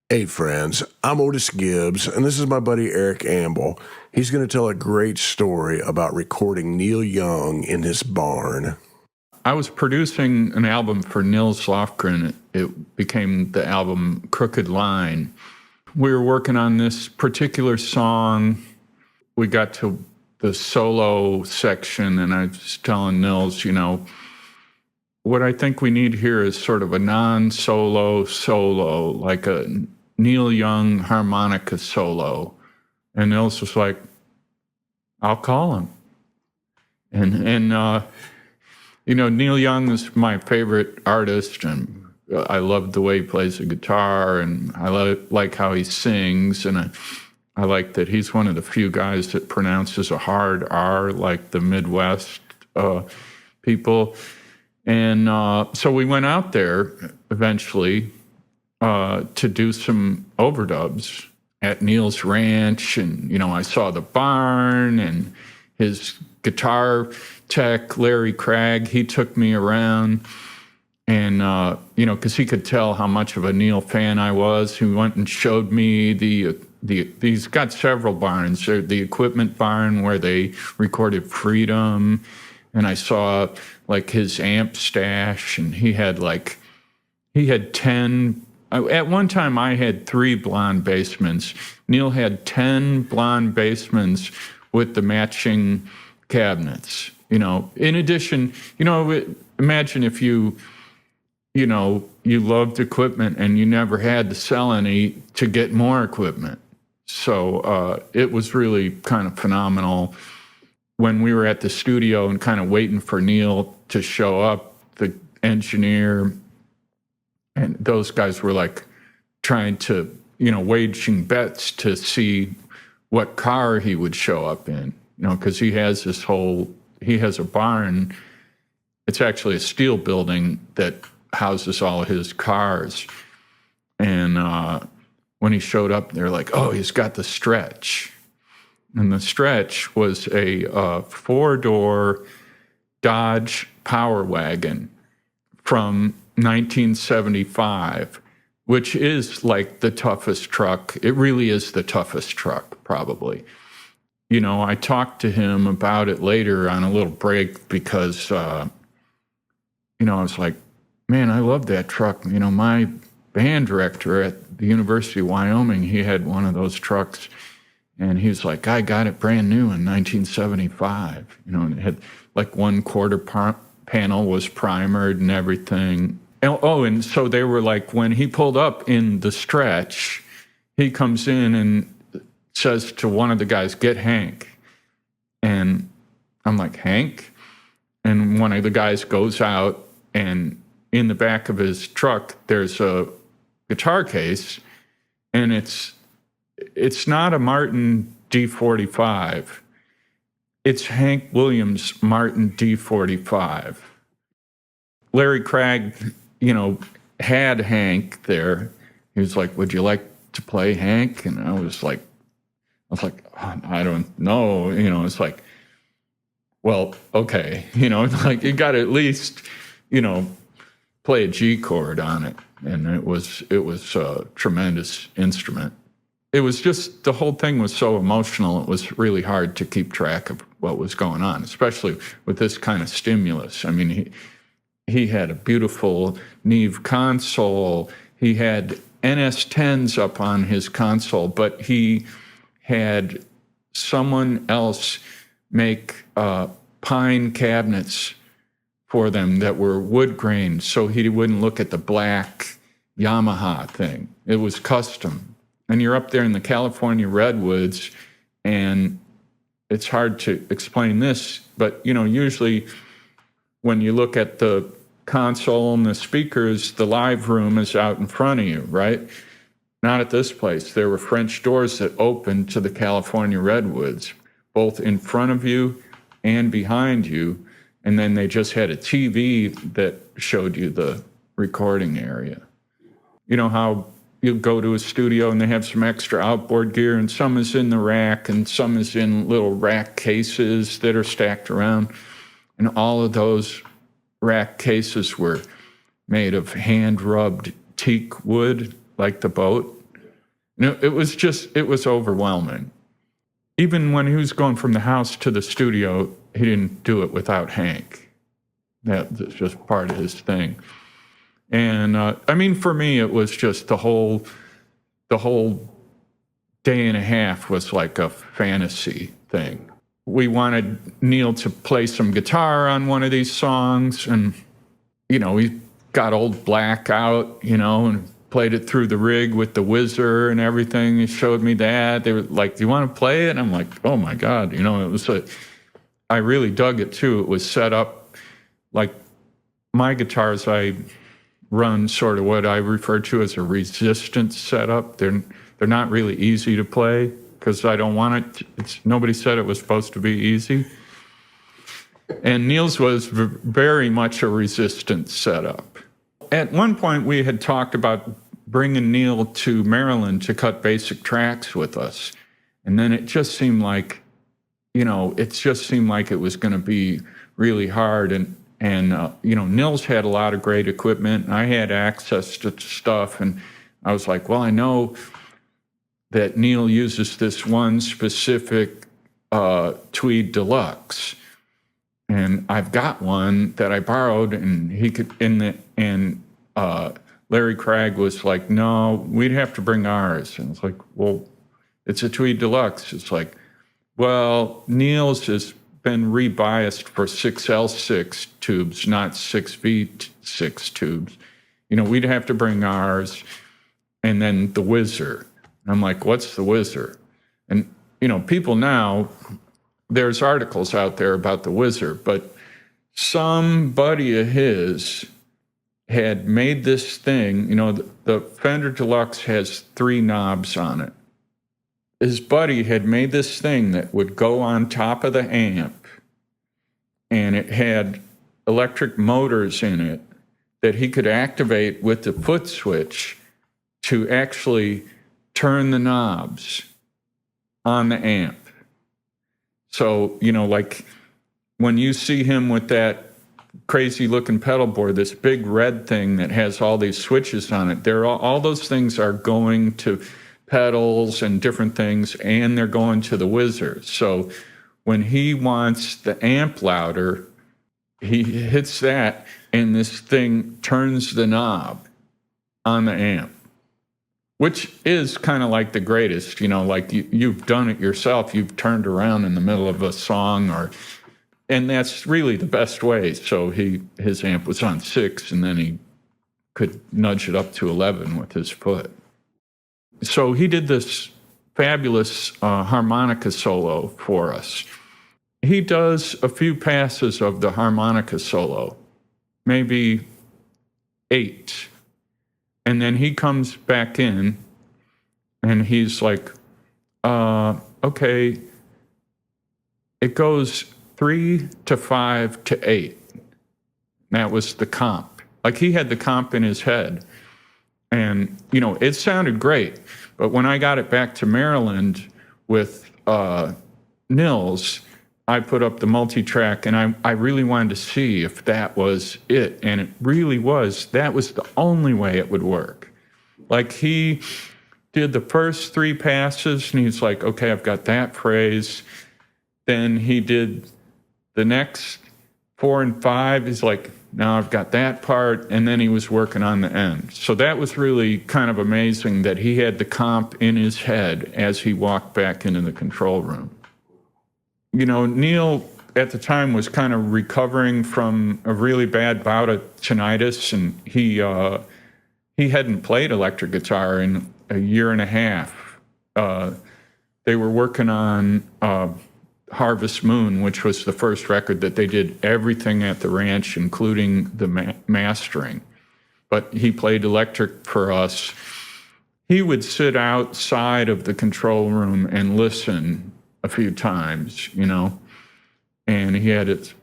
Hey friends, I'm Otis Gibbs, and this is my buddy Eric Ambel. He's going to tell a great story about recording Neil Young in his barn. I was producing an album for Nils Lofgren. It became the album Crooked Line. We were working on this particular song. We got to the solo section, and I was telling Nils, what I think we need here is sort of a non-solo solo, like a Neil Young harmonica solo. And Nils was like, I'll call him. And Neil Young is my favorite artist, and I love the way he plays the guitar, and I like how he sings, and I like that he's one of the few guys that pronounces a hard R like the Midwest people. And so we went out there eventually to do some overdubs at Neil's ranch, and I saw the barn, and his guitar tech, Larry Craig, he took me around, and because he could tell how much of a Neil fan I was, he went and showed me he's got several barns. The equipment barn where they recorded Freedom, and I saw like his amp stash, and he had 10. At one time, I had 3 blonde bassements. Neil had 10 blonde bassements with the matching cabinets. In addition, imagine if you loved equipment and you never had to sell any to get more equipment. So it was really kind of phenomenal. When we were at the studio and kind of waiting for Neil to show up, the engineer and those guys were like trying to, waging bets to see what car he would show up in, because he has a barn. It's actually a steel building that houses all his cars. And when he showed up, they're like, oh, he's got the Stretch. And the Stretch was a 4-door Dodge Power Wagon from 1975, which is like the toughest truck. It really is the toughest truck, probably. I talked to him about it later on a little break because, I was like, man, I love that truck. My band director at the University of Wyoming, he had one of those trucks. And he was like, I got it brand new in 1975. And it had like 1/4 panel was primered and everything. And so they were like, when he pulled up in the Stretch, he comes in and says to one of the guys, get Hank. And I'm like, Hank? And one of the guys goes out, and in the back of his truck, there's a guitar case, and it's not a Martin D45. It's Hank Williams' Martin D45. Larry Craig, had Hank there. He was like, would you like to play Hank? And I was like, oh, I don't know. It's like, well, okay. Like you got to at least, play a G chord on it. And it was a tremendous instrument. It was just, the whole thing was so emotional, it was really hard to keep track of what was going on, especially with this kind of stimulus. I mean, he had a beautiful Neve console. He had NS10s up on his console, but he had someone else make pine cabinets for them that were wood grain, so he wouldn't look at the black Yamaha thing. It was custom. And you're up there in the California redwoods, and it's hard to explain this, but usually when you look at the console and the speakers, the live room is out in front of you, right? Not at this place. There were French doors that opened to the California redwoods, both in front of you and behind you, and then they just had a TV that showed you the recording area. You know how you go to a studio and they have some extra outboard gear, and some is in the rack and some is in little rack cases that are stacked around. And all of those rack cases were made of hand-rubbed teak wood, like the boat. It was overwhelming. Even when he was going from the house to the studio, he didn't do it without Hank. That's just part of his thing. And I mean, for me, it was just the whole day and a half was like a fantasy thing. We wanted Neil to play some guitar on one of these songs, and he got Old Black out, and played it through the rig with the whizzer and everything. He showed me that. They were like, "Do you want to play it?" And I'm like, "Oh my God!" It was I really dug it too. It was set up like my guitars. I run sort of what I refer to as a resistance setup. They're not really easy to play because I don't want it. Nobody said it was supposed to be easy. And Neil's was very much a resistance setup. At one point, we had talked about bringing Neil to Maryland to cut basic tracks with us. And then it just seemed like, it was going to be really hard. And Nils had a lot of great equipment, and I had access to stuff. And I was like, well, I know that Neil uses this one specific Tweed Deluxe. And I've got one that I borrowed, and he could Larry Craig was like, "No, we'd have to bring ours." And it's like, "Well, it's a Tweed Deluxe." It's like, "Well, Neil's has been rebiased for 6L6 tubes, not 6V6 tubes. We'd have to bring ours, and then the whizzer." And I'm like, "What's the whizzer?" And people now. There's articles out there about the whizzer, but somebody of his had made this thing. The Fender Deluxe has 3 knobs on it. His buddy had made this thing that would go on top of the amp, and it had electric motors in it that he could activate with the foot switch to actually turn the knobs on the amp. So, like when you see him with that crazy looking pedal board, this big red thing that has all these switches on it, all those things are going to pedals and different things, and they're going to the whizzer. So when he wants the amp louder, he hits that, and this thing turns the knob on the amp. Which is kind of like the greatest, like you've done it yourself. You've turned around in the middle of a song, and that's really the best way. So his amp was on 6, and then he could nudge it up to 11 with his foot. So he did this fabulous harmonica solo for us. He does a few passes of the harmonica solo, maybe 8. And then he comes back in, and he's like, okay, it goes 3 to 5 to 8. That was the comp. Like, he had the comp in his head. And, it sounded great. But when I got it back to Maryland with Nils, I put up the multi-track, and I really wanted to see if that was it. And it really was. That was the only way it would work. Like, he did the first 3 passes, and he's like, okay, I've got that phrase. Then he did the next 4 and 5. He's like, now I've got that part. And then he was working on the end. So that was really kind of amazing that he had the comp in his head as he walked back into the control room. Neil at the time was kind of recovering from a really bad bout of tinnitus, and he hadn't played electric guitar in a year and a half. They were working on Harvest Moon, which was the first record that they did everything at the ranch, including the mastering. But he played electric for us. He would sit outside of the control room and listen a few times, and he had his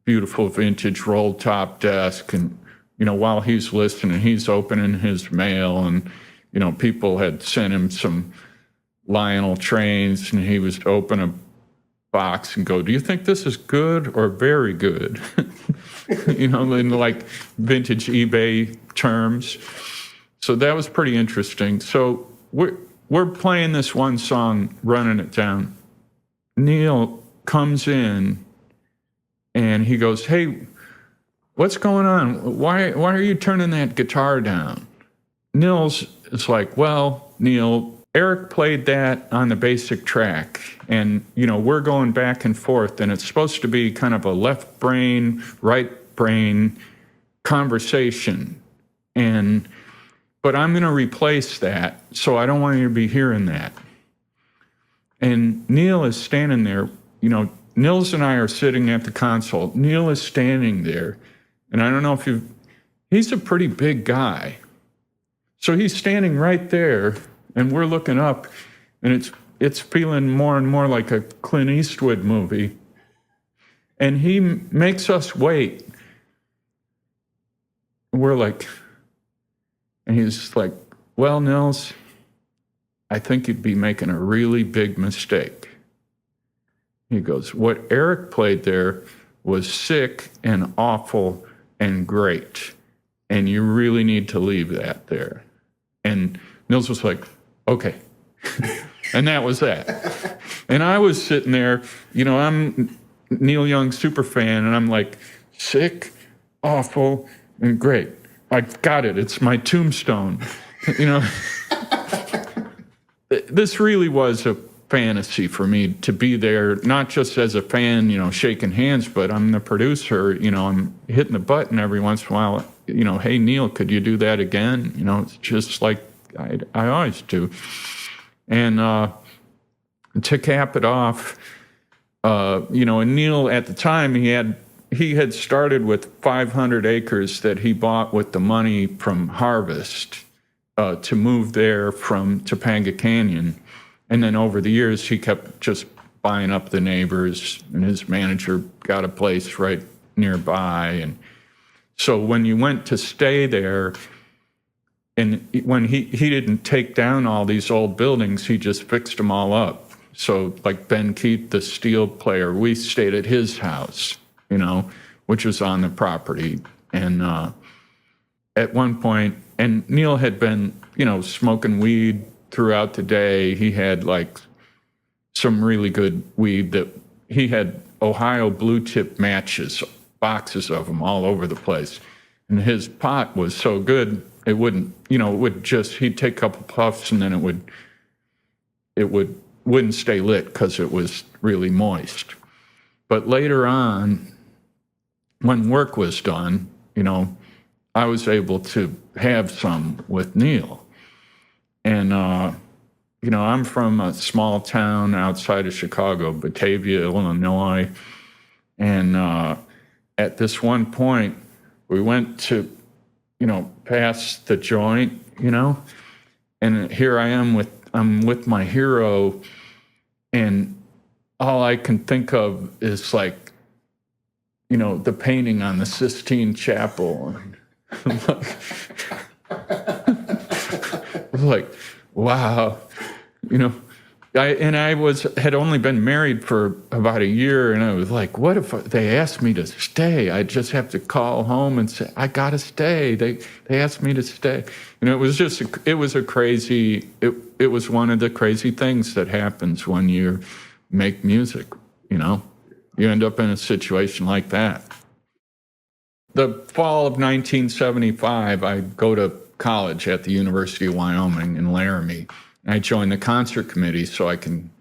beautiful vintage roll top desk, and while he's listening, he's opening his mail, and people had sent him some Lionel trains, and he was open a box and go, do you think this is good or very good? In like vintage eBay terms. So that was pretty interesting. So we're playing this one song, running it down. Neil comes in and he goes, "Hey, what's going on? Why are you turning that guitar down?" Nils is like, "Well, Neil, Eric played that on the basic track, and, we're going back and forth, and it's supposed to be kind of a left brain, right brain conversation. But I'm going to replace that, so I don't want you to be hearing that." And Neil is standing there, Nils and I are sitting at the console. Neil is standing there, and I don't know if he's a pretty big guy. So he's standing right there, and we're looking up, and it's feeling more and more like a Clint Eastwood movie. And he makes us wait. We're like, and he's like, "Well, Nils, I think you'd be making a really big mistake." He goes, "What Eric played there was sick and awful and great, and you really need to leave that there." And Nils was like, "Okay." And that was that. And I was sitting there, I'm Neil Young super fan, and I'm like, sick, awful, and great. I got it. It's my tombstone. This really was a fantasy for me to be there, not just as a fan, shaking hands, but I'm the producer, I'm hitting the button every once in a while, "Hey, Neil, could you do that again?" It's just like I always do. And to cap it off, and Neil at the time, he had started with 500 acres that he bought with the money from Harvest to move there from Topanga Canyon. And then over the years, he kept just buying up the neighbors, and his manager got a place right nearby. And so when you went to stay there, and when he didn't take down all these old buildings, he just fixed them all up. So like Ben Keith, the steel player, we stayed at his house, which was on the property. And at one point, and Neil had been, smoking weed throughout the day. He had like some really good weed that he had Ohio blue tip matches, boxes of them all over the place. And his pot was so good, it wouldn't, he'd take a couple puffs and then it wouldn't stay lit because it was really moist. But later on, when work was done, I was able to have some with Neil. And, I'm from a small town outside of Chicago, Batavia, Illinois. And at this one point, we went to, past the joint, and here I'm with my hero, and all I can think of is like, the painting on the Sistine Chapel. And I'm like, wow, I had only been married for about a year, and I was like, what if they asked me to stay? I just have to call home and say, I gotta stay. They asked me to stay. It was a crazy, it was one of the crazy things that happens when you make music, You end up in a situation like that. The fall of 1975, I go to college at the University of Wyoming in Laramie. I joined the concert committee so I can,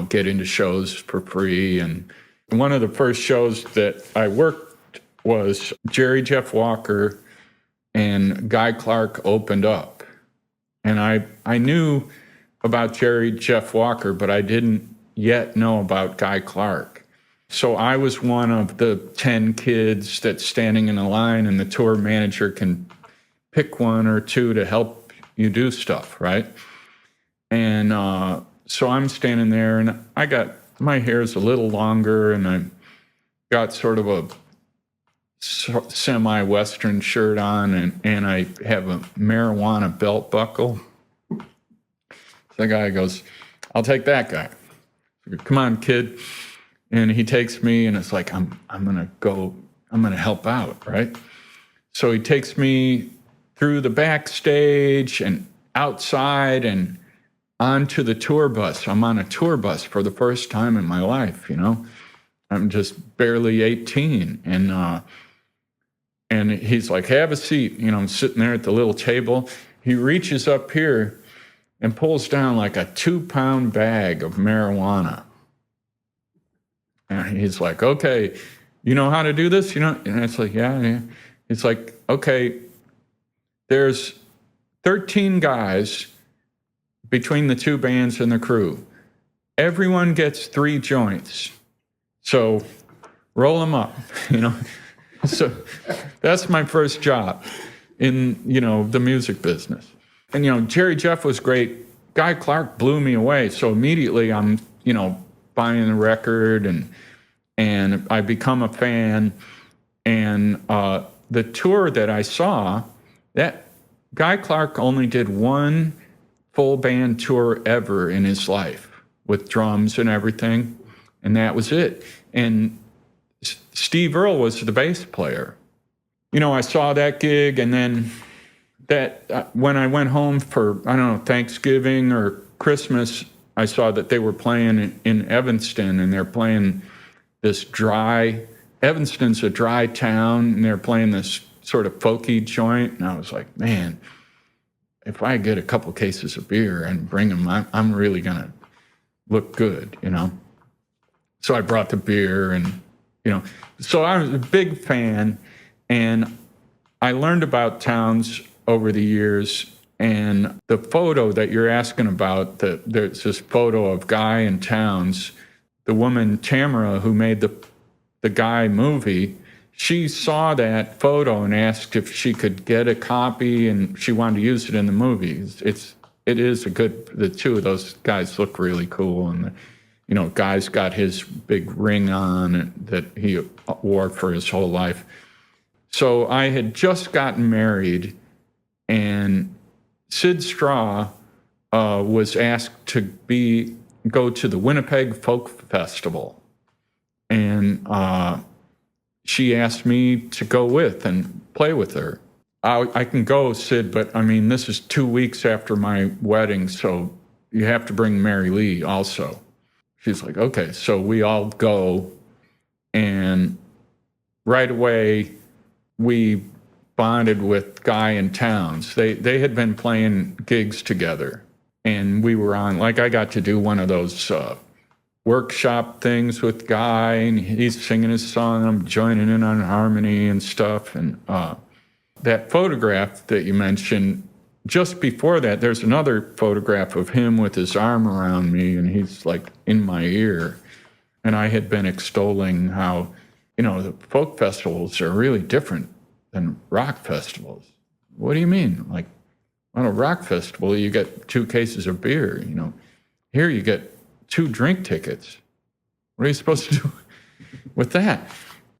get into shows for free. And one of the first shows that I worked was Jerry Jeff Walker and Guy Clark opened up. And I knew about Jerry Jeff Walker, but I didn't yet know about Guy Clark. So I was one of the 10 kids that's standing in a line, and the tour manager can pick one or two to help you do stuff, right? And so I'm standing there, and my hair's a little longer, and I got sort of a semi-Western shirt on, and I have a marijuana belt buckle. The guy goes, I'll take that guy. Come on, kid. And he takes me, and it's like, I'm going to help out, right? So he takes me through the backstage and outside, and onto the tour bus. I'm on a tour bus for the first time in my life, you know. I'm just barely 18. And he's like, have a seat. You know, I'm sitting there at the little table. He reaches up here and pulls down like a 2-pound bag of marijuana. And he's like, okay, you know how to do this? You know? And it's like, yeah. He's like, okay, there's 13 guys between the two bands and the crew. Everyone gets 3 joints. So roll them up, you know? So that's my first job in, you know, the music business. And, you know, Jerry Jeff was great. Guy Clark blew me away. So immediately I'm, you know, buying the record and I become a fan. And the tour that I saw, that Guy Clark only did 1 full band tour ever in his life with drums and everything. And that was it. And Steve Earle was the bass player. You know, I saw that gig, and then that when I went home for, I don't know, Thanksgiving or Christmas, I saw that they were playing in Evanston, and they're playing this Evanston's a dry town, and they're playing this sort of folky joint, and I was like, man, if I get a couple cases of beer and bring them, I'm really gonna look good, you know? So I brought the beer and, you know, so I was a big fan, and I learned about Townes over the years. And the photo that you're asking about, there's this photo of Guy and Townes. The woman, Tamara, who made the Guy movie, she saw that photo and asked if she could get a copy, and she wanted to use it in the movie. It is a good, the two of those guys look really cool, and you know, Guy's got his big ring on that he wore for his whole life. So I had just gotten married, and Sid Straw was asked to go to the Winnipeg Folk Festival. And she asked me to go with and play with her. I can go, Sid, but I mean, this is 2 weeks after my wedding, so you have to bring Mary Lee also. She's like, okay, so we all go, and right away we bonded with Guy and Townes. They had been playing gigs together, and we were on, like I got to do one of those workshop things with Guy, and he's singing his song, I'm joining in on harmony and stuff. And that photograph that you mentioned, just before that, there's another photograph of him with his arm around me, and he's like in my ear. And I had been extolling how, you know, the folk festivals are really different than rock festivals. What do you mean? Like, on a rock festival, you get 2 cases of beer, you know. Here you get 2 drink tickets. What are you supposed to do with that?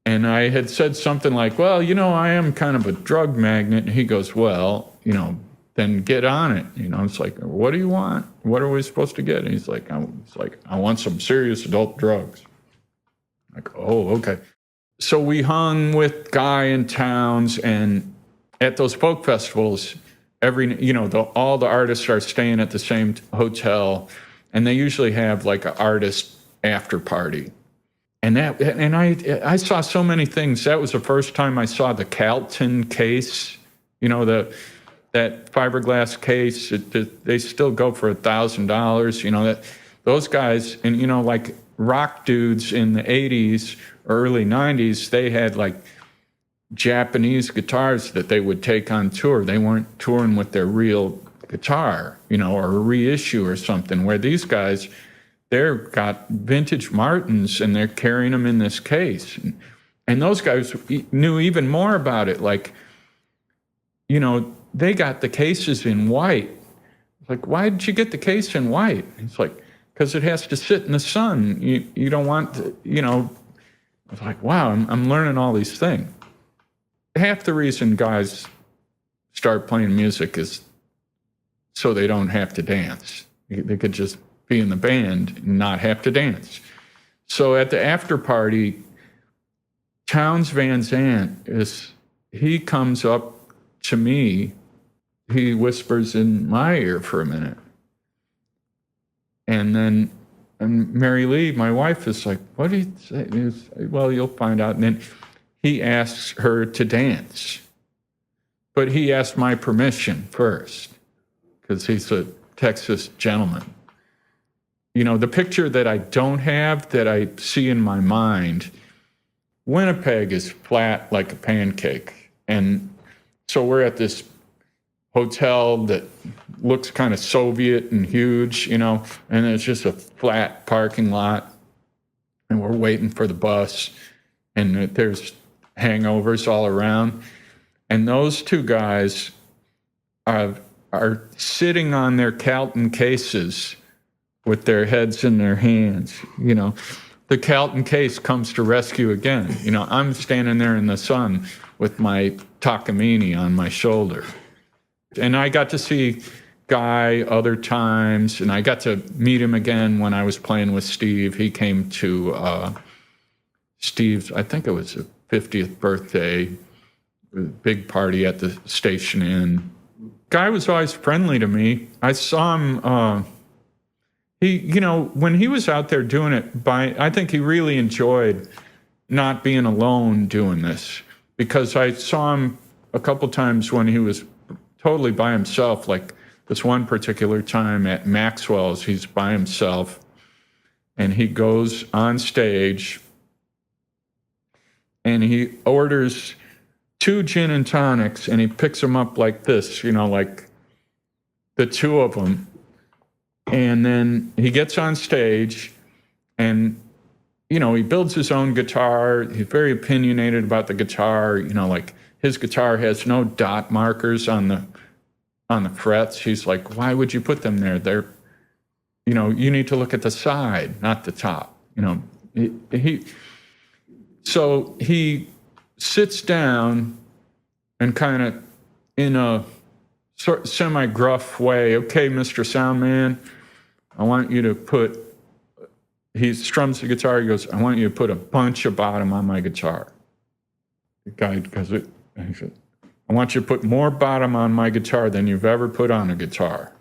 And I had said something like, well, you know, I am kind of a drug magnet. And he goes, well, you know, then get on it. You know, it's like, what do you want? What are we supposed to get? And he's like, I want some serious adult drugs. Like, oh, okay. So we hung with Guy and Townes, and at those folk festivals, all the artists are staying at the same hotel, and they usually have like an artist after party. And I saw so many things. That was the first time I saw the Calton case, you know, that fiberglass case. They still go for $1,000. You know, those guys, and you know, like rock dudes in the 80s, early 90s, they had like Japanese guitars that they would take on tour. They weren't touring with their real guitar, you know, or a reissue or something, where these guys, they've got vintage Martins and they're carrying them in this case. And those guys knew even more about it. Like, you know, they got the cases in white. Like, why did you get the case in white? It's like, because it has to sit in the sun. You don't want to, you know. I was like, wow, I'm learning all these things. Half the reason guys start playing music is so they don't have to dance. They could just be in the band and not have to dance. So at the after party, Townes Van Zandt he comes up to me, he whispers in my ear for a minute. And Mary Lee, my wife, is like, what did he say? Well, you'll find out. And then he asks her to dance. But he asked my permission first, because he's a Texas gentleman. The picture that I don't have, that I see in my mind, Winnipeg is flat like a pancake. And so we're at this hotel that looks kind of Soviet and huge, and it's just a flat parking lot. And we're waiting for the bus, and there's hangovers all around. And those two guys are sitting on their Calton cases with their heads in their hands. The Calton case comes to rescue again. I'm standing there in the sun with my Takamine on my shoulder. And I got to see Guy other times, and I got to meet him again when I was playing with Steve. He came to Steve's, I think it was a 50th birthday, big party at the Station Inn. Guy was always friendly to me. I saw him, when he was out there doing it, I think he really enjoyed not being alone doing this, because I saw him a couple times when he was totally by himself, like this one particular time at Maxwell's, he's by himself, and he goes on stage and he orders 2 gin and tonics, and he picks them up like this, like the two of them. And then he gets on stage and, he builds his own guitar. He's very opinionated about the guitar, like his guitar has no dot markers on the frets. He's like, why would you put them there? They're, you need to look at the side, not the top. So he sits down and kind of in a sort semi-gruff way, okay, Mr. Soundman, I want you to put, he strums the guitar, he goes, I want you to put a bunch of bottom on my guitar. The guy goes, he said, I want you to put more bottom on my guitar than you've ever put on a guitar.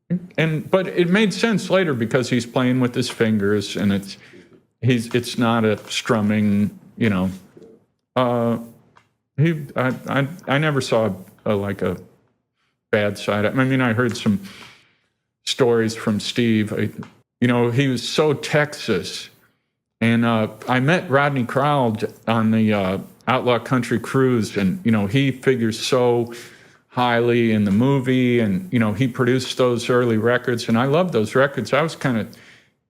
But it made sense later, because he's playing with his fingers, and it's not a strumming, I never saw a bad side. I mean, I heard some stories from Steve. He was so Texas. And I met Rodney Crowell on the Outlaw Country Cruise, and, he figures so highly in the movie, and, he produced those early records, and I love those records. I was kind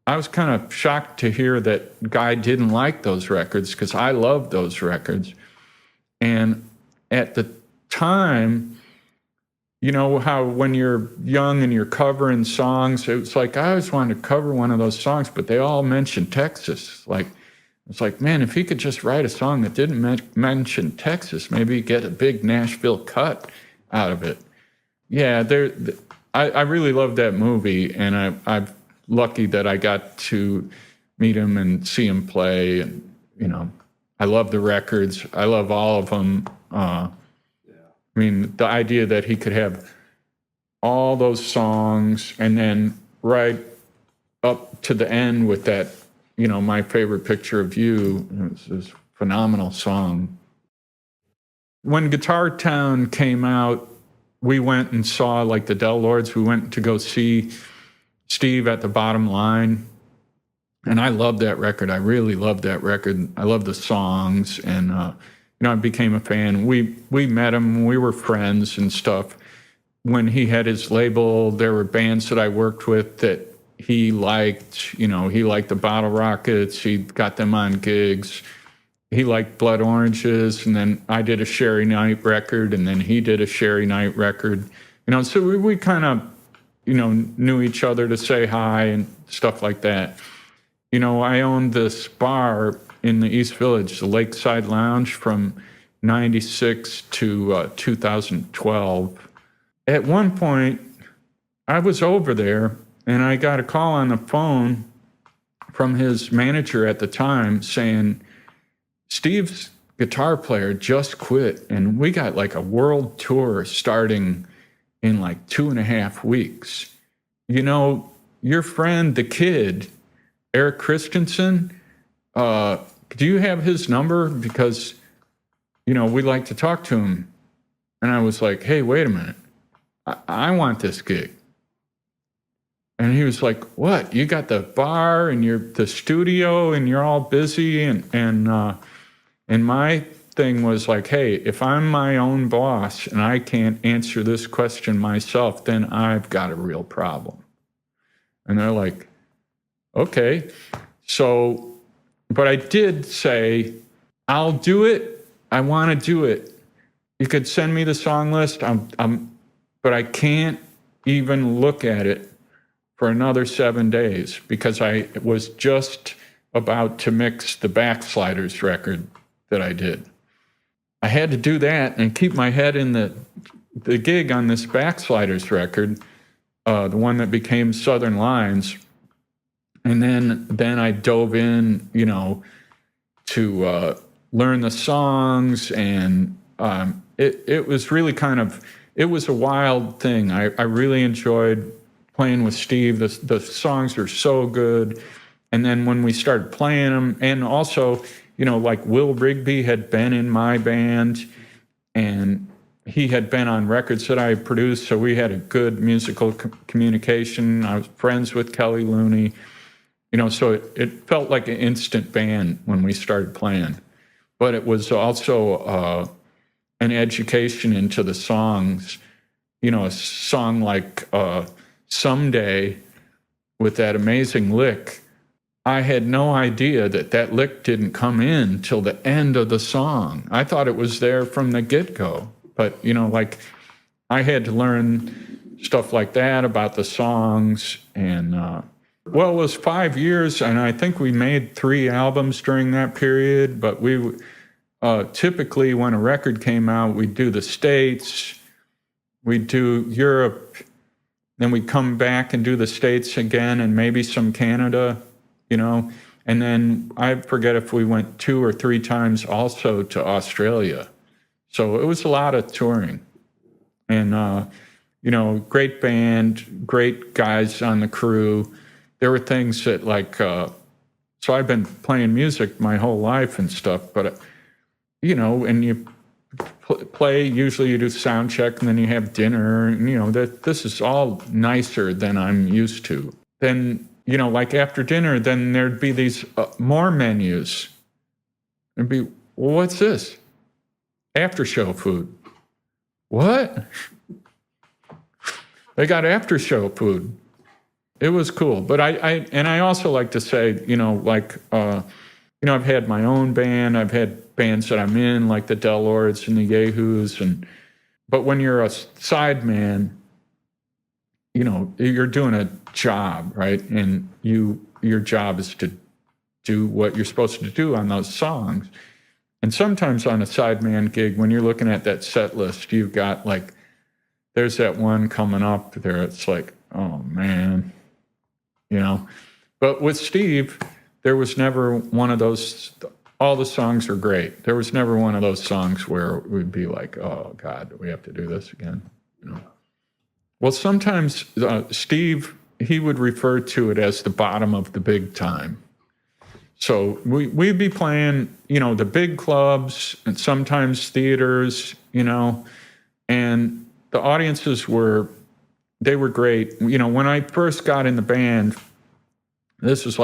of shocked to hear that Guy didn't like those records, because I loved those records. And at the time, how when you're young and you're covering songs, it was like I always wanted to cover one of those songs, but they all mentioned Texas. It's like, man, if he could just write a song that didn't mention Texas, maybe he'd get a big Nashville cut out of it. Yeah, I really loved that movie, and I'm lucky that I got to meet him and see him play. And, I love the records. I love all of them. I mean, the idea that he could have all those songs and then right up to the end with that, My Favorite Picture of You, it was this phenomenal song. When Guitar Town came out, we went and saw the Del Lords. We went to go see Steve at the Bottom Line. And I loved that record. I really loved that record. I loved the songs, and I became a fan. We met him. We were friends and stuff. When he had his label, there were bands that I worked with that he liked. He liked the Bottle Rockets. He got them on gigs. He liked Blood Oranges, and then I did a Sherry Knight record, and then he did a Sherry Knight record. So we kind of, knew each other to say hi and stuff like that. I owned this bar in the East Village, the Lakeside Lounge, from 96 to 2012. At one point, I was over there, and I got a call on the phone from his manager at the time saying, Steve's guitar player just quit, and we got a world tour starting in 2.5 weeks. your friend, the kid, Eric Christensen, do you have his number? Because, we'd like to talk to him. And I was like, hey, wait a minute. I want this gig. And he was like, what? You got the bar and the studio and you're all busy. And my thing was like, hey, if I'm my own boss and I can't answer this question myself, then I've got a real problem. And they're like, okay. So, but I did say, I'll do it. I want to do it. You could send me the song list. But I can't even look at it for another 7 days because I was just about to mix the Backsliders record that I did. I had to do that and keep my head in the gig on this Backsliders record, the one that became Southern Lines. And then I dove in, to learn the songs, and it was really it was a wild thing. I really enjoyed playing with Steve. The songs are so good. And then when we started playing them, and also, like Will Rigby had been in my band, and he had been on records that I produced, so we had a good musical communication. I was friends with Kelly Looney, so it felt like an instant band when we started playing. But it was also an education into the songs. A song like Someday with that amazing lick, I had no idea that lick didn't come in till the end of the song. I thought it was there from the get-go. But, I had to learn stuff like that about the songs. And, it was 5 years, and I think we made 3 albums during that period. But we typically, when a record came out, we'd do the States, we'd do Europe, then we'd come back and do the States again and maybe some Canada, And then I forget if we went 2 or 3 times also to Australia. So it was a lot of touring. And, great band, great guys on the crew. There were things that so I've been playing music my whole life and stuff, but, and you play, usually you do sound check and then you have dinner, and, this is all nicer than I'm used to. Then, after dinner, then there'd be these more menus. It'd be, well, what's this? After show food. What? They got after show food. It was cool. But I also like to say, I've had my own band. I've had bands that I'm in, like the Del Lords and the Yahoos. But when you're a sideman, you're doing a job, right? And your job is to do what you're supposed to do on those songs. And sometimes on a sideman gig, when you're looking at that set list, you've got there's that one coming up there. It's like, oh man, But with Steve, there was never one of those. All the songs are great. There was never one of those songs where we'd be like, oh God, we have to do this again. Well, sometimes Steve, he would refer to it as the bottom of the big time. So we'd be playing, the big clubs and sometimes theaters, and the audiences were great. When I first got in the band, this was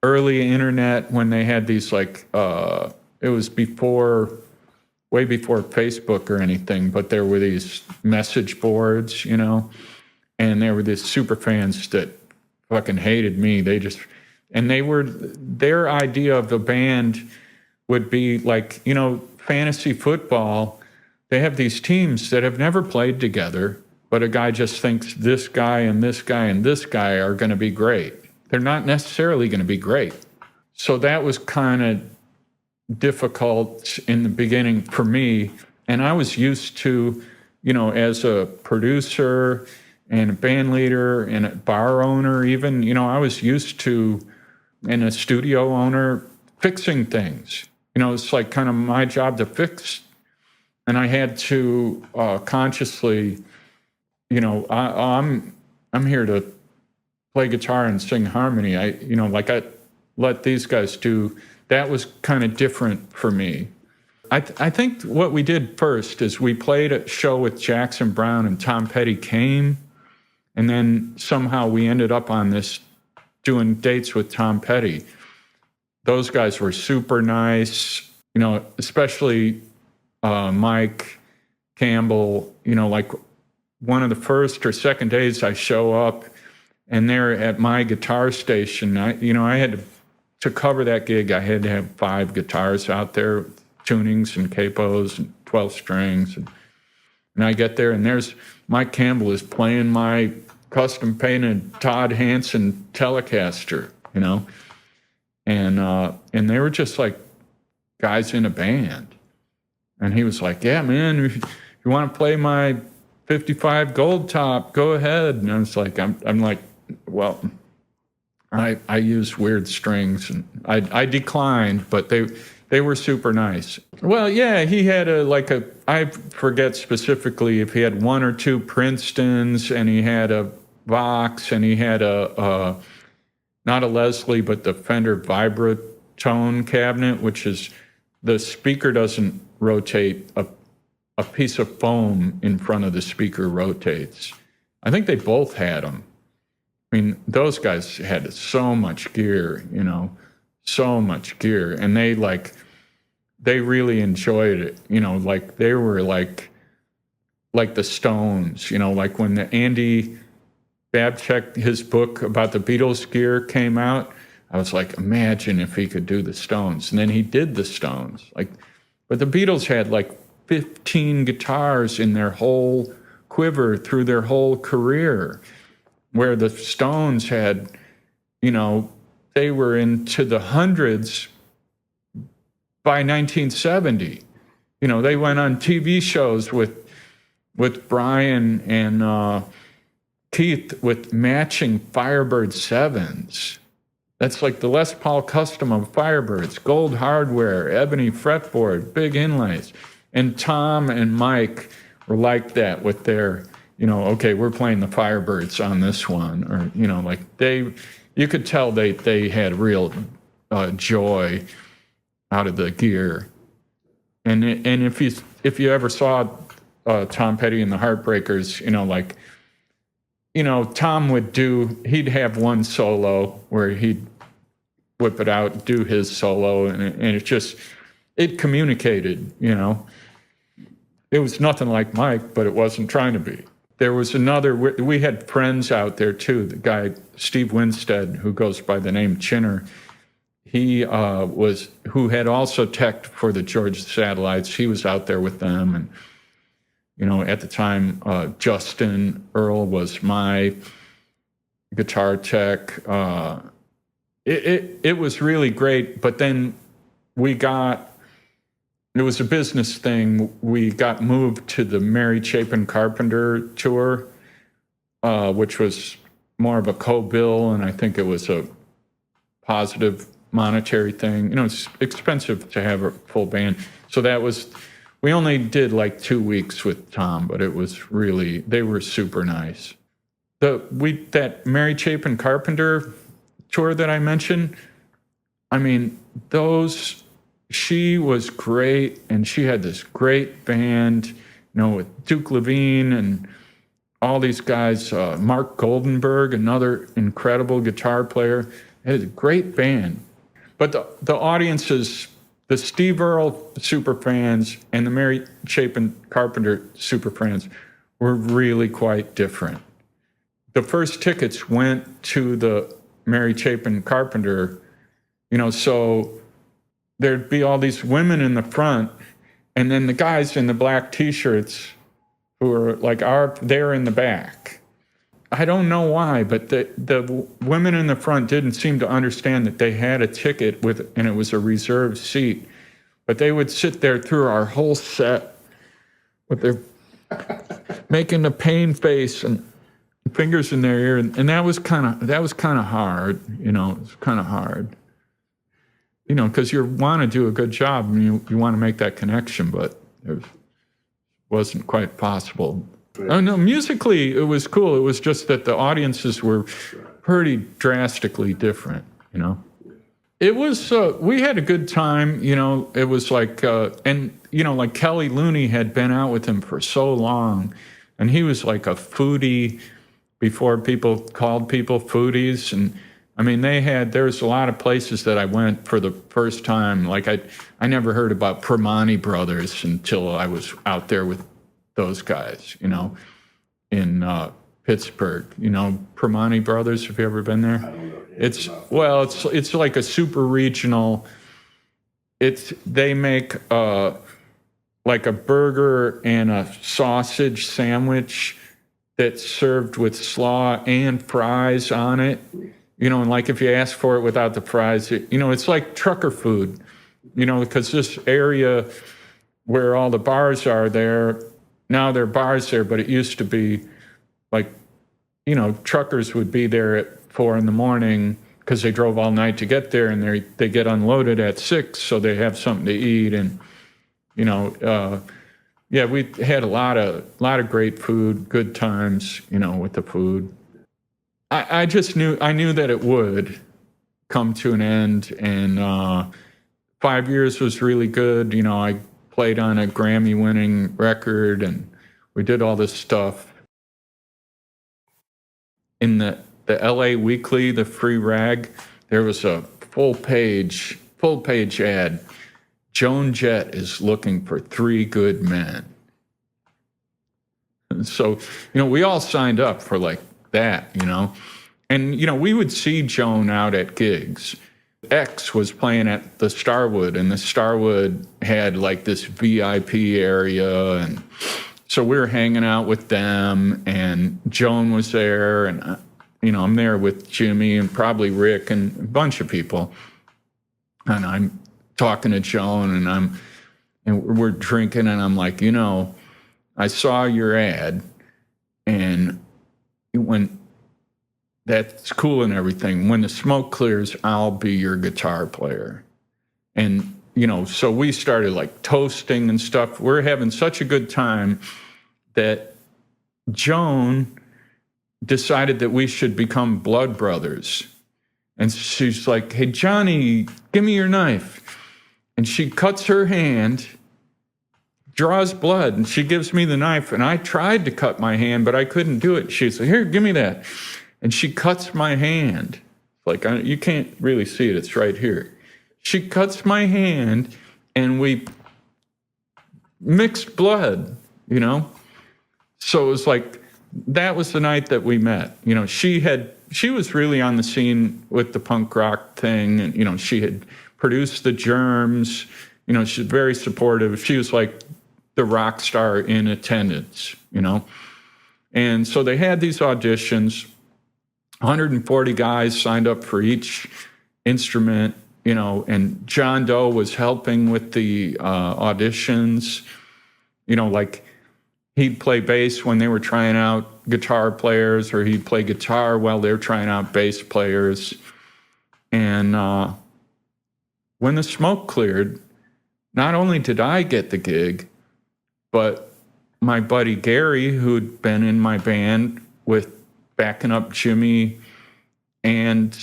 early internet, when they had these it was way before Facebook or anything, but there were these message boards, and there were these super fans that fucking hated me. Their idea of the band would be fantasy football. They have these teams that have never played together, but a guy just thinks this guy and this guy and this guy are going to be great. They're not necessarily going to be great. So that was kind of difficult in the beginning for me. And I was used to, as a producer and a band leader and a bar owner even, I was used to, and a studio owner, fixing things. It's kind of my job to fix. And I had to consciously, I'm here to play guitar and sing harmony. I let these guys do. That was kind of different for me. I think what we did first is we played a show with Jackson Browne and Tom Petty came, and then somehow we ended up on this doing dates with Tom Petty. Those guys were super nice, especially Mike Campbell. Like one of the first or second days I show up and they're at my guitar station. I had to cover that gig, I had to have 5 guitars out there, tunings and capos and 12 strings. And I get there and there's Mike Campbell is playing my custom painted Todd Hansen Telecaster, and they were just like guys in a band. And he was like, yeah, man, if you want to play my 55 Gold Top, go ahead. And I was like, I'm like, well, I use weird strings, and I declined, but they were super nice. Well, yeah, he had I forget specifically if he had 1 or 2 Princetons, and he had a Vox, and he had not a Leslie, but the Fender Vibratone cabinet, which is the speaker doesn't rotate, a piece of foam in front of the speaker rotates. I think they both had them. I mean, those guys had so much gear, so much gear. And they really enjoyed it, like they were like the Stones, like when the Andy Babchek, his book about the Beatles gear came out, I was like, imagine if he could do the Stones. And then he did the Stones. But the Beatles had 15 guitars in their whole quiver through their whole career, where the Stones had, they were into the hundreds by 1970. They went on TV shows with Brian and Keith with matching Firebird 7s. That's like the Les Paul Custom of Firebirds, gold hardware, ebony fretboard, big inlays. And Tom and Mike were like that with their, okay, we're playing the Firebirds on this one. Or, you could tell they had real joy out of the gear. And if you ever saw Tom Petty and the Heartbreakers, Tom he'd have one solo where he'd whip it out, do his solo, and it communicated, It was nothing like Mike, but it wasn't trying to be. There was we had friends out there too, the guy, Steve Winstead, who goes by the name Chinner. He who had also teched for the Georgia Satellites. He was out there with them, and at the time, Justin Earle was my guitar tech. It was really great, but then it was a business thing. We got moved to the Mary Chapin Carpenter tour, which was more of a co-bill, and I think it was a positive monetary thing. It's expensive to have a full band. So we only did 2 weeks with Tom, but it was really, they were super nice. That Mary Chapin Carpenter tour that I mentioned, I mean, she was great, and she had this great band, with Duke Levine and all these guys, Mark Goldenberg, another incredible guitar player. It was a great band. But the audiences, the Steve Earle superfans and the Mary Chapin Carpenter superfans were really quite different. The first tickets went to the Mary Chapin Carpenter, so there'd be all these women in the front, and then the guys in the black T-shirts who are they're in the back. I don't know why, but the women in the front didn't seem to understand that they had a ticket and it was a reserved seat. But they would sit there through our whole set with their making the pain face and fingers in their ear, and that was kind of hard. It was kind of hard. Because you want to do a good job and you want to make that connection, but it wasn't quite possible. Oh no, musically it was cool. It was just that the audiences were pretty drastically different, you know. It was, we had a good time, you know. It was like, and, you know, like Kelly Looney had been out with him for so long, and he was like a foodie before people called people foodies. And I mean, there was a lot of places that I went for the first time. Like I never heard about Primanti Brothers until I was out there with those guys, you know, in Pittsburgh. You know, Primanti Brothers, have you ever been there? I don't know. It's like a super regional. They make like a burger and a sausage sandwich that's served with slaw and fries on it. You know, and like if you ask for it without the fries, you know, it's like trucker food. You know, because this area where all the bars are there, now there are bars there, but it used to be like, you know, truckers would be there at 4 a.m. because they drove all night to get there, and they get unloaded at 6, so they have something to eat. And you know, yeah, we had a lot of great food, good times, you know, with the food. I just knew that it would come to an end, and 5 years was really good. You know, I played on a Grammy-winning record, and we did all this stuff. In the LA Weekly, the free rag, there was a full page ad. Joan Jett is looking for 3 good men. And so, you know, we all signed up for like that, you know. And, you know, we would see Joan out at gigs. X was playing at the Starwood, and the Starwood had like this VIP area, and so we were hanging out with them, and Joan was there, and you know, I'm there with Jimmy and probably Rick and a bunch of people, and I'm talking to Joan, and we're drinking, and I'm like, you know, I saw your ad, and when that's cool and everything, when the smoke clears, I'll be your guitar player. And you know, so we started like toasting and stuff. We're having such a good time that Joan decided that we should become blood brothers. And she's like, hey, Johnny, give me your knife. And she cuts her hand, draws blood, and she gives me the knife. And I tried to cut my hand, but I couldn't do it. She's like, here, give me that. And she cuts my hand. Like, you can't really see it. It's right here. She cuts my hand, and we mixed blood, you know? So it was like, that was the night that we met. You know, she was really on the scene with the punk rock thing, and, you know, she had produced the Germs. You know, she's very supportive. She was like the rock star in attendance, you know? And so they had these auditions. 140 guys signed up for each instrument, you know, and John Doe was helping with the auditions. You know, like he'd play bass when they were trying out guitar players, or he'd play guitar while they were trying out bass players. And when the smoke cleared, not only did I get the gig, but my buddy Gary, who'd been in my band with backing up Jimmy and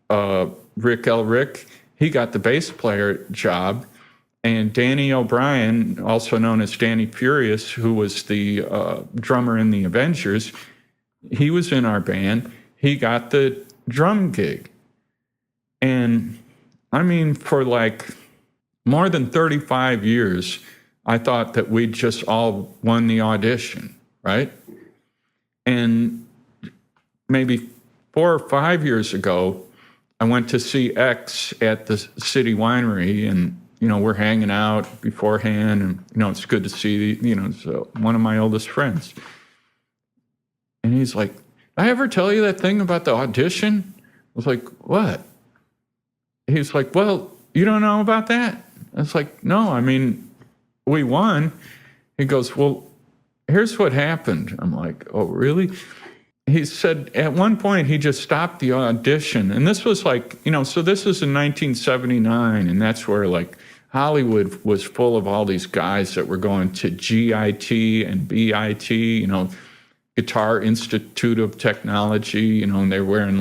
Rick Elrick, he got the bass player job. And Danny O'Brien, also known as Danny Furious, who was the drummer in the Avengers, he was in our band. He got the drum gig. And I mean, for like more than 35 years, I thought that we'd just all won the audition, right? And maybe 4 or 5 years ago, I went to see X at the City Winery, and, you know, we're hanging out beforehand, and, you know, it's good to see, you know, so one of my oldest friends. And he's like, did I ever tell you that thing about the audition? I was like, what? He's like, well, you don't know about that? I was like, no, I mean, we won. He goes, well, here's what happened. I'm like, oh, really? He said at one point he just stopped the audition. And this was like, you know, so this is in 1979, and that's where like Hollywood was full of all these guys that were going to GIT and BIT, you know, Guitar Institute of Technology, and they're wearing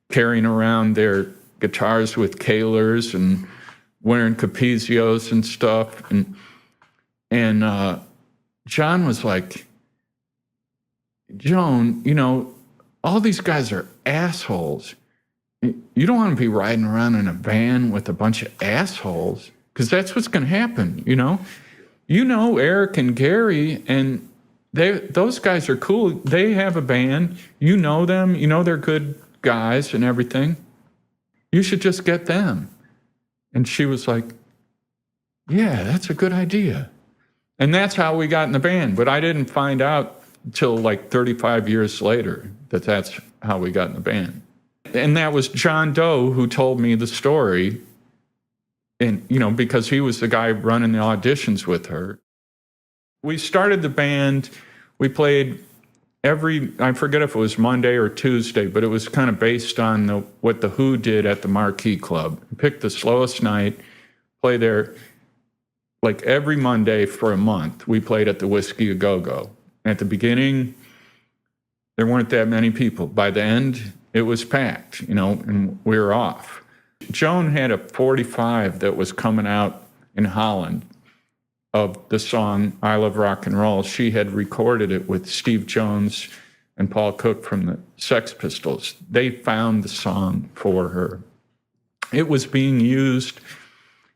carrying around their guitars with Kahlers and wearing Capizios and stuff. And John was like, Joan, all these guys are assholes. You don't want to be riding around in a van with a bunch of assholes, because that's what's going to happen, Eric and Gary, and those guys are cool. They have a band. You know them. They're good guys and everything. You should just get them. And she was like, yeah, that's a good idea. And that's how we got in the band. But I didn't find out until 35 years later that that's how we got in the band. And that was John Doe who told me the story. And, because he was the guy running the auditions with her. We started the band. We played I forget if it was Monday or Tuesday, but it was kind of based on what the Who did at the Marquee Club. Pick the slowest night, play there every Monday for a month. We played at the Whiskey A Go-Go. At the beginning, there weren't that many people. By the end, it was packed, and we were off. Joan had a 45 that was coming out in Holland of the song I Love Rock and Roll. She had recorded it with Steve Jones and Paul Cook from the Sex Pistols. They found the song for her. It was being used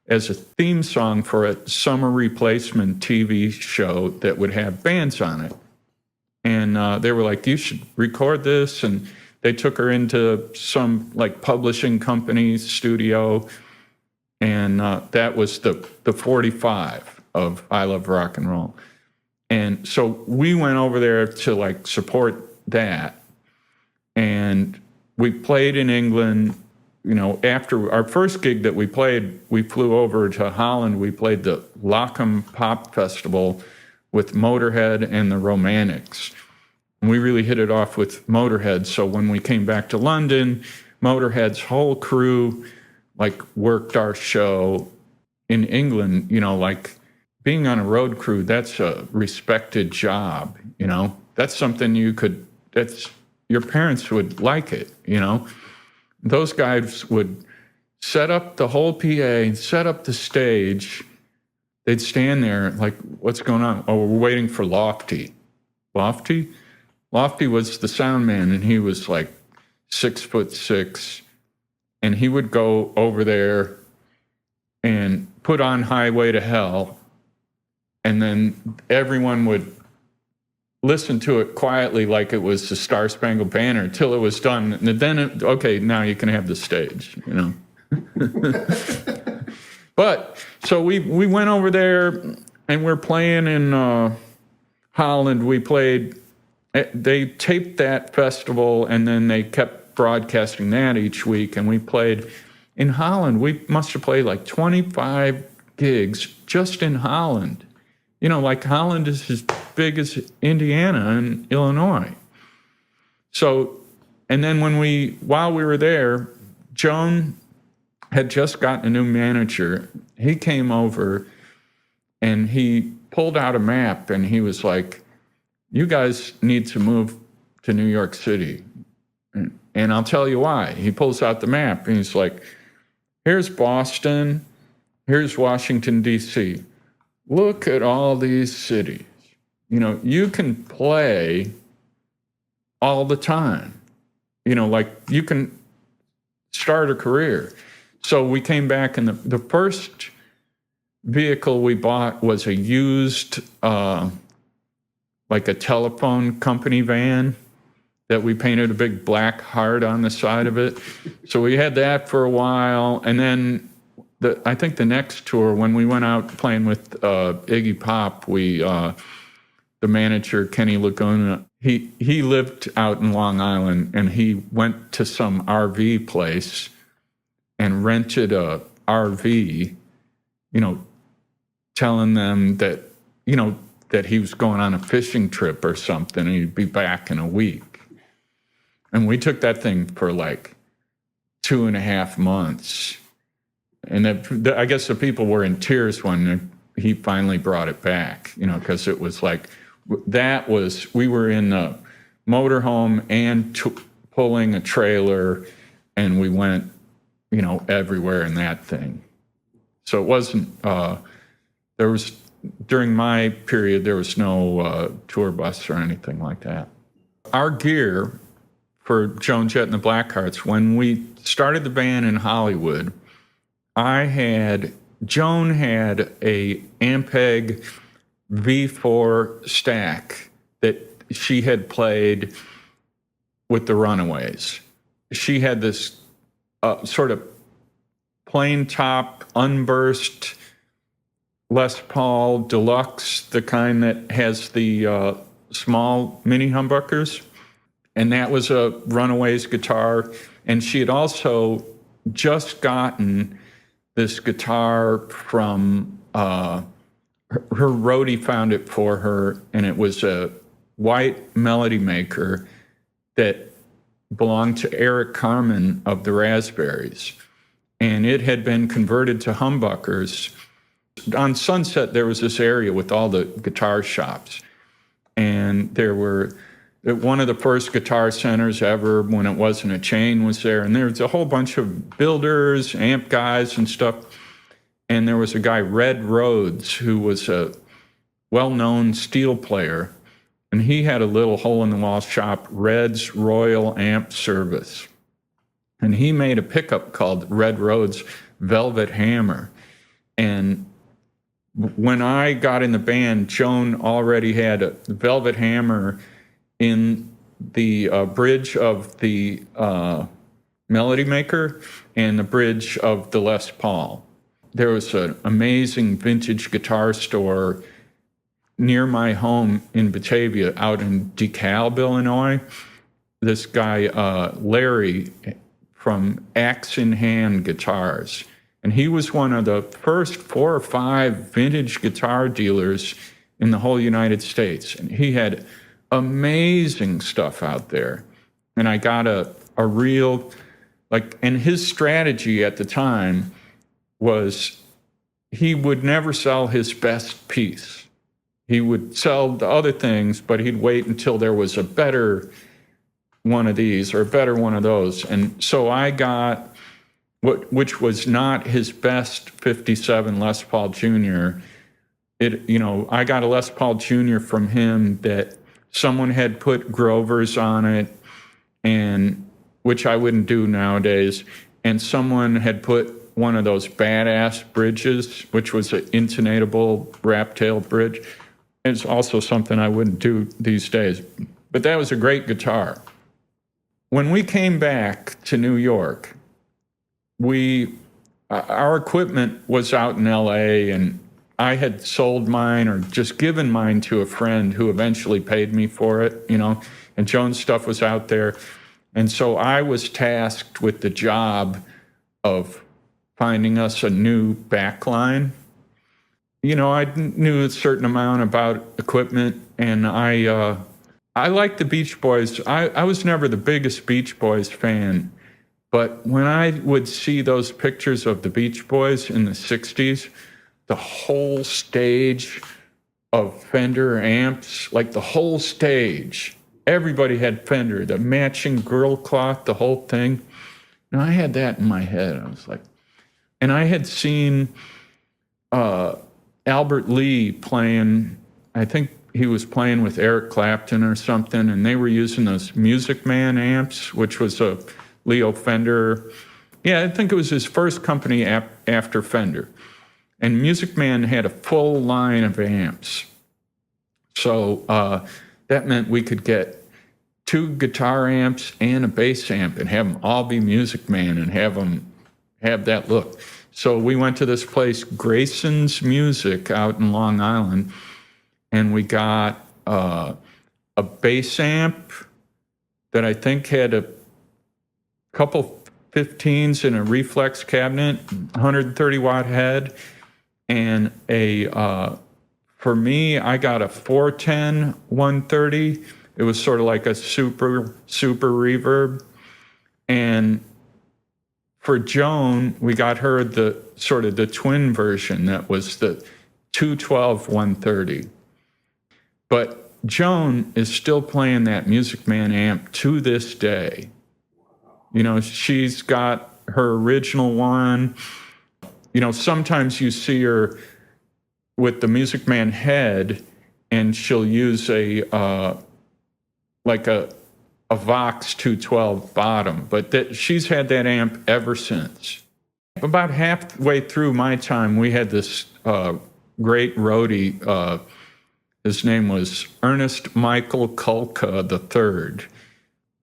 as a theme song for a summer replacement TV show that would have bands on it. And they were like, you should record this. And they took her into some publishing company's studio. And that was the 45 of I Love Rock and Roll. And so we went over there to support that. And we played in England. After our first gig that we played, we flew over to Holland. We played the Lockham Pop Festival with Motorhead and the Romantics. And we really hit it off with Motorhead. So when we came back to London, Motorhead's whole crew worked our show in England. Being on a road crew, that's a respected job, That's something your parents would like it, Those guys would set up the whole PA, set up the stage. They'd stand there what's going on? Oh, we're waiting for Lofty. Lofty? Lofty was the sound man, and he was 6'6", and he would go over there and put on Highway to Hell, and then everyone would listen to it quietly like it was the Star Spangled Banner until it was done. And then, okay, now you can have the stage, But, so we went over there, and we're playing in Holland. We played, they taped that festival, and then they kept broadcasting that each week, and we played in Holland. We must have played 25 gigs just in Holland. Holland is as big as Indiana and Illinois. So, and then while we were there, Joan had just gotten a new manager. He came over and he pulled out a map and he was like, you guys need to move to New York City. And I'll tell you why. He pulls out the map and he's like, here's Boston, here's Washington, D.C. Look at all these cities. You can play all the time. You can start a career. So we came back, and the first vehicle we bought was a used, a telephone company van that we painted a big black heart on the side of it. So we had that for a while, and then I think the next tour, when we went out playing with Iggy Pop, the manager, Kenny Laguna, he lived out in Long Island, and he went to some RV place and rented a RV, telling them that, that he was going on a fishing trip or something, and he'd be back in a week. And we took that thing for 2.5 months. And I guess the people were in tears when he finally brought it back, because it was we were in a motorhome and pulling a trailer, and we went, everywhere in that thing. So it wasn't, during my period, there was no tour bus or anything like that. Our gear for Joan Jett and the Blackhearts, when we started the band in Hollywood, Joan had a Ampeg V4 stack that she had played with the Runaways. She had this sort of plain top, unburst Les Paul Deluxe, the kind that has the small mini humbuckers. And that was a Runaways guitar. And she had also just gotten this guitar from her roadie found it for her, and it was a white Melody Maker that belonged to Eric Carmen of the Raspberries. And it had been converted to humbuckers. On Sunset, there was this area with all the guitar shops. And there were, one of the first guitar centers ever, when it wasn't a chain, was there. And there was a whole bunch of builders, amp guys and stuff. And there was a guy, Red Rhodes, who was a well-known steel player. And he had a little hole-in-the-wall shop, Red's Royal Amp Service. And he made a pickup called Red Rhodes Velvet Hammer. And when I got in the band, Joan already had a Velvet Hammer in the bridge of the Melody Maker and the bridge of the Les Paul. There was an amazing vintage guitar store near my home in Batavia, out in DeKalb, Illinois. This guy, Larry, from Axe in Hand Guitars. And he was one of the first 4 or 5 vintage guitar dealers in the whole United States. And he had amazing stuff out there. And I got a real, and his strategy at the time was he would never sell his best piece. He would sell the other things, but he'd wait until there was a better one of these or a better one of those. And so I got which was not his best 57 Les Paul Jr. I got a Les Paul Jr. from him that someone had put Grovers on it, and which I wouldn't do nowadays. And someone had put one of those badass bridges, which was an intonatable wrap-tail bridge. It's also something I wouldn't do these days. But that was a great guitar. When we came back to New York, our equipment was out in LA, and I had sold mine or just given mine to a friend who eventually paid me for it, and Joan's stuff was out there. And so I was tasked with the job of finding us a new backline. I knew a certain amount about equipment, and I liked the Beach Boys. I was never the biggest Beach Boys fan, but when I would see those pictures of the Beach Boys in the 60s, the whole stage of Fender amps, the whole stage, everybody had Fender, the matching grill cloth, the whole thing. And I had that in my head. I was like, and I had seen Albert Lee playing, I think he was playing with Eric Clapton or something, and they were using those Music Man amps, which was a Leo Fender. Yeah, I think it was his first company after Fender. And Music Man had a full line of amps. So that meant we could get 2 guitar amps and a bass amp and have them all be Music Man and have them have that look. So we went to this place, Grayson's Music, out in Long Island, and we got a bass amp that I think had a couple 15s in a reflex cabinet, 130-watt head, and for me, I got a 410 130. It was sort of like a super reverb. And for Joan, we got her the sort of the twin version that was the 212 130. But Joan is still playing that Music Man amp to this day. You know, she's got her original one. You know, sometimes you see her with the Music Man head, and she'll use a Vox 212 bottom, but she's had that amp ever since. About halfway through my time, we had this great roadie. His name was Ernest Michael Kulka III,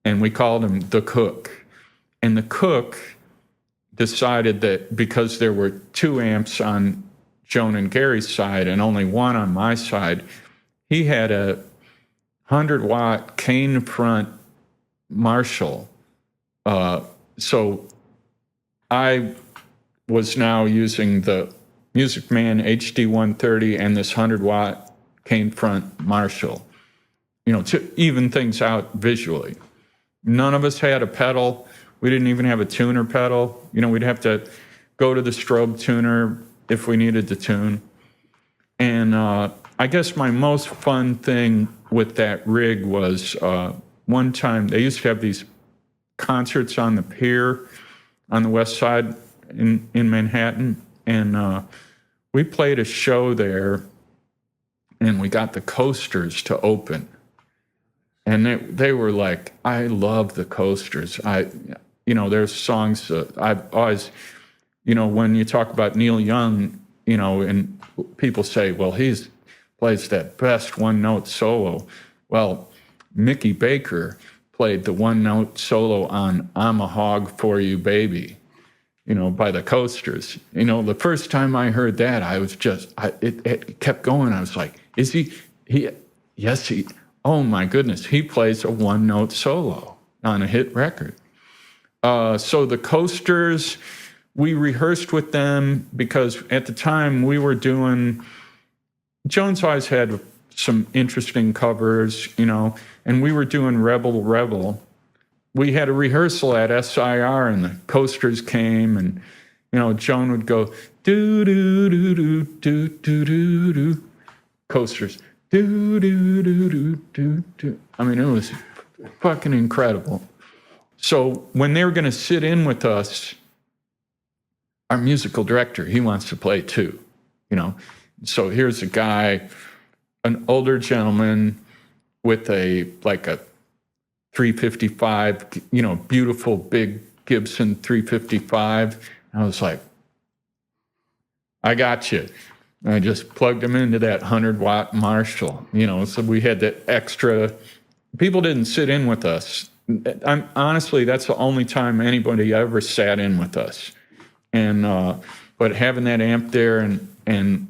and we called him the Cook. And the Cook decided that because there were 2 amps on Joan and Gary's side and only 1 on my side, he had a 100-watt cane front Marshall. So I was now using the Music Man HD 130 and this 100-watt cane front Marshall, you know, to even things out visually. None of us had a pedal. We didn't even have a tuner pedal. You know, we'd have to go to the strobe tuner if we needed to tune. And I guess my most fun thing with that rig was one time they used to have these concerts on the pier on the west side in Manhattan. And we played a show there, and we got the Coasters to open. And they were like, I love the Coasters. You know, there's songs I've always, you know, when you talk about Neil Young, you know, and people say, well, he's plays that best one-note solo. Well, Mickey Baker played the one-note solo on I'm a Hog for You, Baby, you know, by the Coasters. You know, the first time I heard that, I was just, it kept going. I was like, is he, yes, oh my goodness, he plays a one-note solo on a hit record. So the Coasters, we rehearsed with them because at the time we were doing, Joan's always had some interesting covers, you know, and we were doing Rebel Rebel. We had a rehearsal at SIR, and the Coasters came, and, you know, Joan would go, do, do, do, do, do, do, do, do. Coasters, do, do, do, do, do, do. I mean, it was fucking incredible. So when they were going to sit in with us, our musical director, he wants to play too, you know. So here's a guy, an older gentleman with a 355, you know, beautiful big Gibson 355. I was like, I got you. I just plugged him into that 100-watt Marshall, you know, so we had that extra. People didn't sit in with us. Honestly, that's the only time anybody ever sat in with us. And but having that amp there and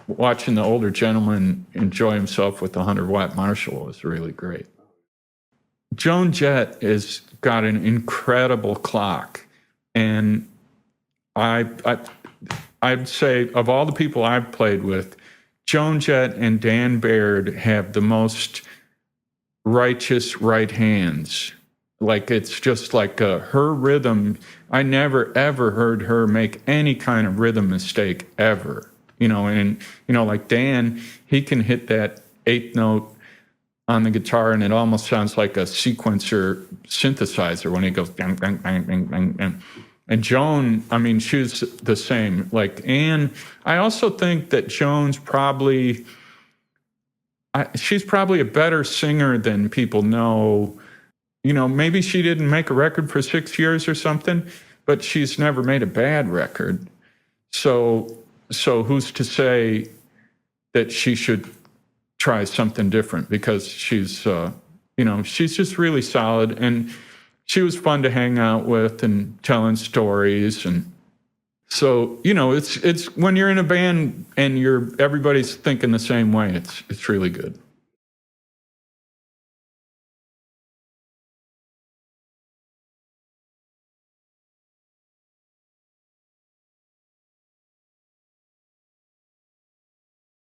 watching the older gentleman enjoy himself with the 100-watt Marshall was really great. Joan Jett has got an incredible clock, and I'd say of all the people I've played with, Joan Jett and Dan Baird have the most righteous right hands. Like, it's just like her rhythm. I never, ever heard her make any kind of rhythm mistake ever. You know, and, you know, like Dan, he can hit that 8th note on the guitar, and it almost sounds like a sequencer synthesizer when he goes bang, bang, bang, bang, bang, bang. And Joan, I mean, she's the same. Like, and I also think that Joan's she's probably a better singer than people know. You know, maybe she didn't make a record for 6 years or something, but she's never made a bad record. So who's to say that she should try something different? Because she's, you know, she's just really solid, and she was fun to hang out with and telling stories. And so, you know, it's when you're in a band and everybody's thinking the same way, it's really good.